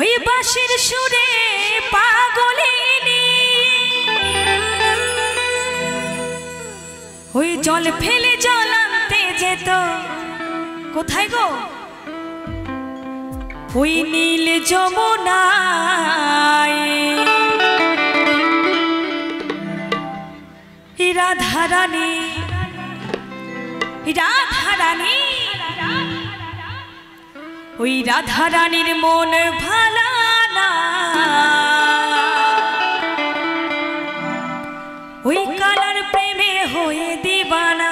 ওই বাঁশির সুরে পাগলিনী ওই জল ফেলে জল আনতে যেত কোথায় গো ওই নীল যমুনায় রাধারানী রাধারানী ওই রাধারানীর মন ভালা না ওই কালার প্রেমে হয়ে দিবানা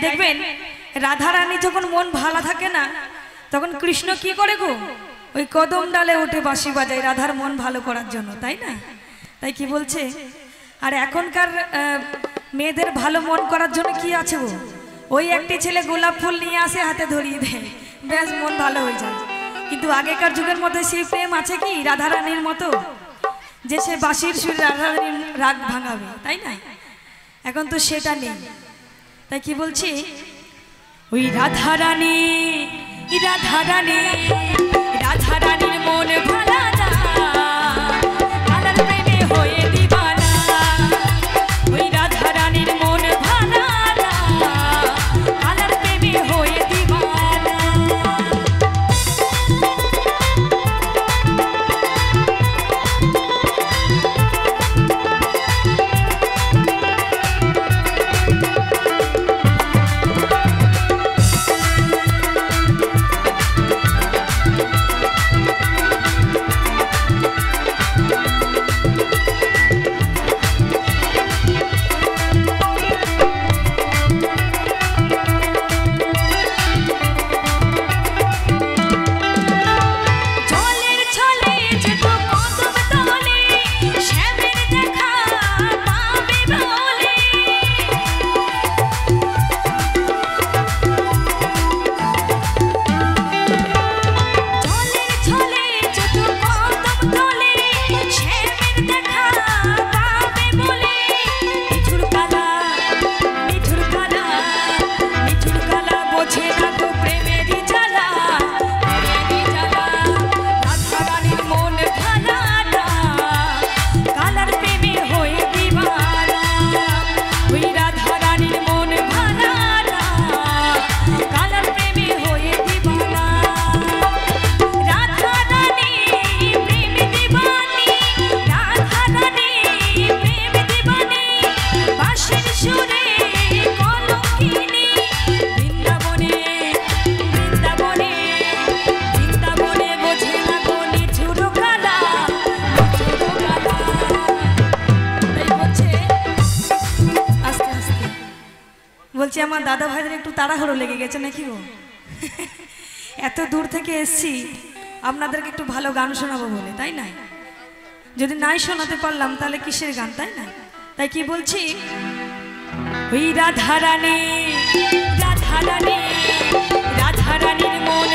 দেখবেন রাধারানী যখন মন ভালো থাকে না তখন কৃষ্ণ কি করে গো ওই কদম ডালে উঠে বাঁশি বাজায় রাধার মন ভালো করার জন্য তাই না তাই কি বলছে আর এখনকার মেয়েদের ভালো মন করার জন্য কি আছে গো ওই একটি ছেলে গোলাপ ফুল নিয়ে আসে হাতে ধরিয়ে দেয় বেশ মন ভালো হয়ে যায় কিন্তু আগেকার যুগের মধ্যে সেই প্রেম আছে কি রাধারানীর মতো যে সে বাঁশির সুরে রাধারানীর রাগ ভাঙাবে তাই না এখন তো সেটা নেই তাই কি বলছি ওই রাধারানী রাধারানী রাধারানীর মন ভালা না কালার প্রেমে হয়ে দিবানা ওই রাধারানীর মন ভালা না কালার প্রেমে হয়ে দিবানা আমার দাদা ভাইদের একটু তাড়াহুড়ো লেগে গেছে নাকি গো? এত দূর থেকে এসছি আপনাদেরকে একটু ভালো গান শোনাবো বলে, তাই না? যদি নাই শোনাতে পারলাম তাহলে কিসের গান, তাই না? তাই কি বলছি, ওই রাধারানী রাধারানী রাধারানীর মন